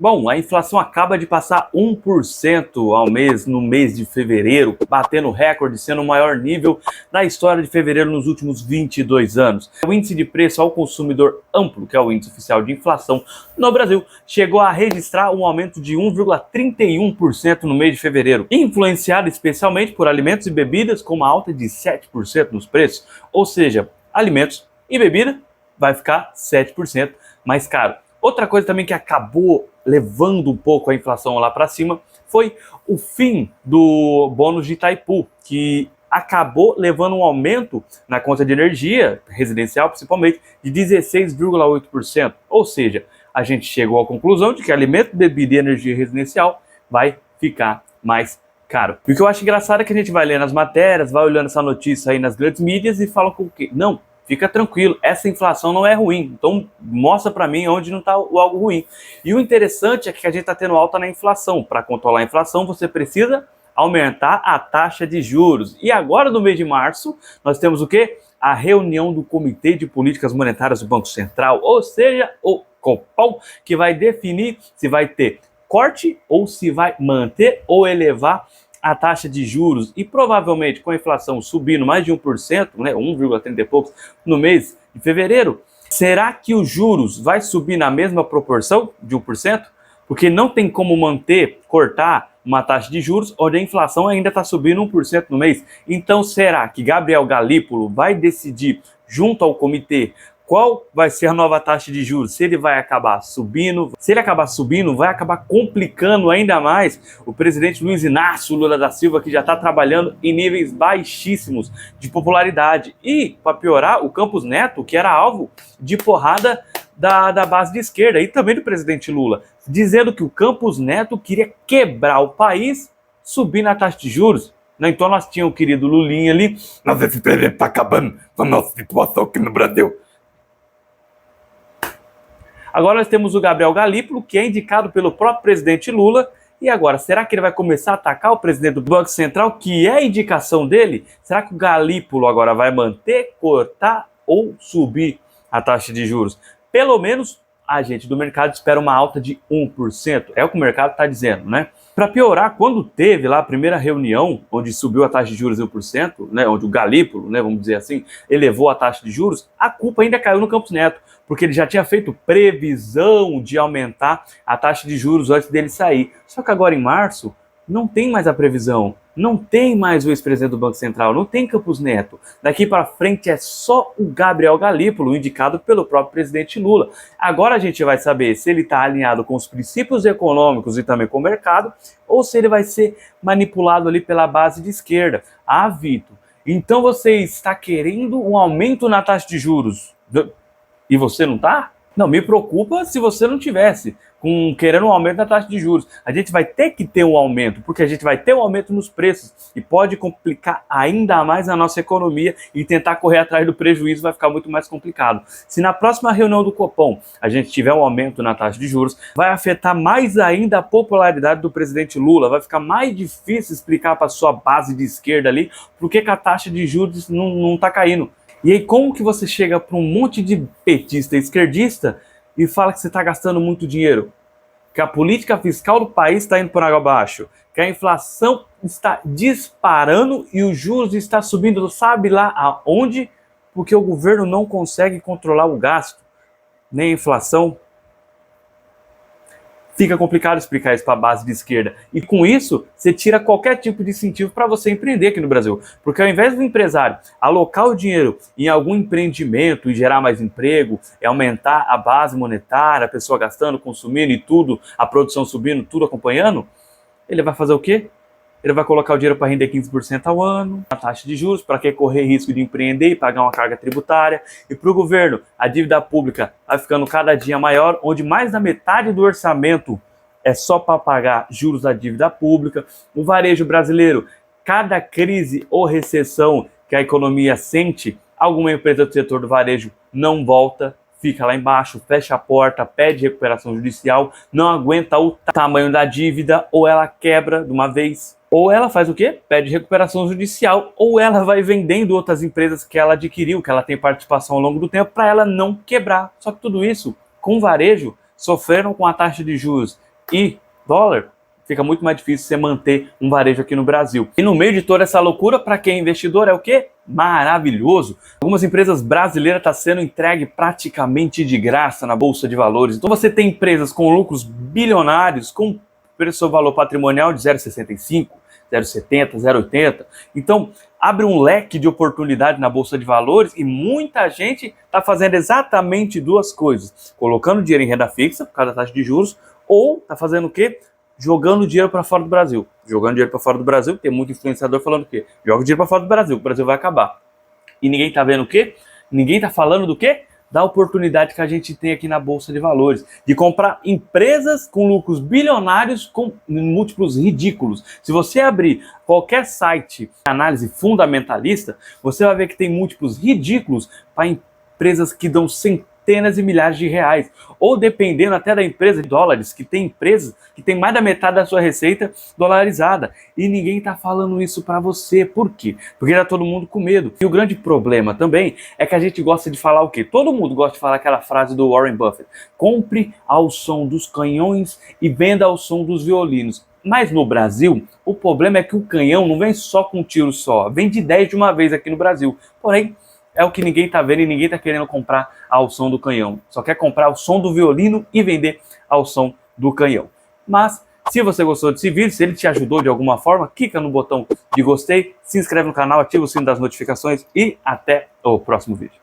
Bom, a inflação acaba de passar 1% ao mês no mês de fevereiro, batendo recorde, sendo o maior nível da história de fevereiro nos últimos 22 anos. O índice de preço ao consumidor amplo, que é o índice oficial de inflação no Brasil, chegou a registrar um aumento de 1,31% no mês de fevereiro, influenciado especialmente por alimentos e bebidas com uma alta de 7% nos preços, ou seja, alimentos e bebida vai ficar 7% mais caro. Outra coisa também que acabou levando um pouco a inflação lá para cima foi o fim do bônus de Itaipu, que acabou levando um aumento na conta de energia, residencial principalmente, de 16,8%. Ou seja, a gente chegou à conclusão de que alimento, bebida e energia residencial vai ficar mais caro. E o que eu acho engraçado é que a gente vai lendo as matérias, vai olhando essa notícia aí nas grandes mídias e fala com o quê? Não, fica tranquilo, essa inflação não é ruim, então mostra para mim onde não está o algo ruim. E o interessante é que a gente está tendo alta na inflação. Para controlar a inflação, você precisa aumentar a taxa de juros. E agora, no mês de março, nós temos o quê? A reunião do Comitê de Políticas Monetárias do Banco Central, ou seja, o Copom, que vai definir se vai ter corte ou se vai manter ou elevar a taxa de juros. E provavelmente com a inflação subindo mais de 1%, né, 1,30 e poucos no mês de fevereiro, será que os juros vai subir na mesma proporção de 1%? Porque não tem como manter, cortar uma taxa de juros onde a inflação ainda está subindo 1% no mês. Então será que Gabriel Galípolo vai decidir junto ao comitê qual vai ser a nova taxa de juros? Se ele vai acabar subindo, se ele acabar subindo, vai acabar complicando ainda mais o presidente Luiz Inácio Lula da Silva, que já está trabalhando em níveis baixíssimos de popularidade. E, para piorar, o Campos Neto, que era alvo de porrada da base de esquerda e também do presidente Lula, dizendo que o Campos Neto queria quebrar o país subindo a taxa de juros. Então nós tínhamos o querido Lulinha ali, nós esse presidente está acabando com a nossa situação aqui no Brasil. Agora nós temos o Gabriel Galípolo, que é indicado pelo próprio presidente Lula. E agora, será que ele vai começar a atacar o presidente do Banco Central, que é a indicação dele? Será que o Galípolo agora vai manter, cortar ou subir a taxa de juros? Pelo menos a gente do mercado espera uma alta de 1%. É o que o mercado está dizendo, né? Para piorar, quando teve lá a primeira reunião, onde subiu a taxa de juros em 1%, né, onde o Galípolo, né, vamos dizer assim, elevou a taxa de juros, a culpa ainda caiu no Campos Neto, porque ele já tinha feito previsão de aumentar a taxa de juros antes dele sair. Só que agora em março, não tem mais a previsão, não tem mais o ex-presidente do Banco Central, não tem Campos Neto. Daqui para frente é só o Gabriel Galípolo, indicado pelo próprio presidente Lula. Agora a gente vai saber se ele está alinhado com os princípios econômicos e também com o mercado, ou se ele vai ser manipulado ali pela base de esquerda. Ah, Vitor, então você está querendo um aumento na taxa de juros e você não está? Não, me preocupa se você não tivesse querendo um aumento da taxa de juros. A gente vai ter que ter um aumento, porque a gente vai ter um aumento nos preços e pode complicar ainda mais a nossa economia e tentar correr atrás do prejuízo vai ficar muito mais complicado. Se na próxima reunião do Copom a gente tiver um aumento na taxa de juros, vai afetar mais ainda a popularidade do presidente Lula, vai ficar mais difícil explicar para a sua base de esquerda ali por que a taxa de juros não está caindo. E aí como que você chega para um monte de petista e esquerdista e fala que você está gastando muito dinheiro? Que a política fiscal do país está indo por água abaixo, que a inflação está disparando e os juros estão subindo, sabe lá aonde? Porque o governo não consegue controlar o gasto, nem a inflação. Fica complicado explicar isso para a base de esquerda. E com isso, você tira qualquer tipo de incentivo para você empreender aqui no Brasil. Porque ao invés do empresário alocar o dinheiro em algum empreendimento e gerar mais emprego, aumentar a base monetária, a pessoa gastando, consumindo e tudo, a produção subindo, tudo acompanhando, ele vai fazer o quê? Ele vai colocar o dinheiro para render 15% ao ano, a taxa de juros, para que correr risco de empreender e pagar uma carga tributária. E para o governo, a dívida pública vai ficando cada dia maior, onde mais da metade do orçamento é só para pagar juros da dívida pública. O varejo brasileiro, cada crise ou recessão que a economia sente, alguma empresa do setor do varejo não volta, fica lá embaixo, fecha a porta, pede recuperação judicial, não aguenta o tamanho da dívida, ou ela quebra de uma vez. Ou ela faz o quê? Pede recuperação judicial, ou ela vai vendendo outras empresas que ela adquiriu, que ela tem participação ao longo do tempo, para ela não quebrar. Só que tudo isso, com o varejo, sofreram com a taxa de juros e dólar, fica muito mais difícil você manter um varejo aqui no Brasil. E no meio de toda essa loucura, para quem é investidor, é o quê? Maravilhoso! Algumas empresas brasileiras estão sendo entregue praticamente de graça na Bolsa de Valores. Então você tem empresas com lucros bilionários, com preço valor patrimonial de 0,65, 0,70, 0,80. Então, abre um leque de oportunidade na Bolsa de Valores e muita gente está fazendo exatamente duas coisas. Colocando dinheiro em renda fixa, por causa da taxa de juros, ou está fazendo o quê? Jogando dinheiro para fora do Brasil. Jogando dinheiro para fora do Brasil, tem muito influenciador falando o quê? Joga dinheiro para fora do Brasil, o Brasil vai acabar. E ninguém está vendo o quê? Ninguém está falando do quê? Da oportunidade que a gente tem aqui na Bolsa de Valores, de comprar empresas com lucros bilionários com múltiplos ridículos. Se você abrir qualquer site de análise fundamentalista, você vai ver que tem múltiplos ridículos para empresas que dão centenas de milhares de reais, ou dependendo até da empresa de dólares, que tem empresas que tem mais da metade da sua receita dolarizada, e ninguém está falando isso para você. Por quê? Porque está todo mundo com medo. E o grande problema também é que a gente gosta de falar o quê? Todo mundo gosta de falar aquela frase do Warren Buffett: compre ao som dos canhões e venda ao som dos violinos. Mas no Brasil, o problema é que o canhão não vem só com um tiro só, vem de 10 de uma vez aqui no Brasil. Porém, é o que ninguém está vendo e ninguém está querendo comprar ao som do canhão. Só quer comprar o som do violino e vender ao som do canhão. Mas, se você gostou desse vídeo, se ele te ajudou de alguma forma, clica no botão de gostei, se inscreve no canal, ativa o sino das notificações e até o próximo vídeo.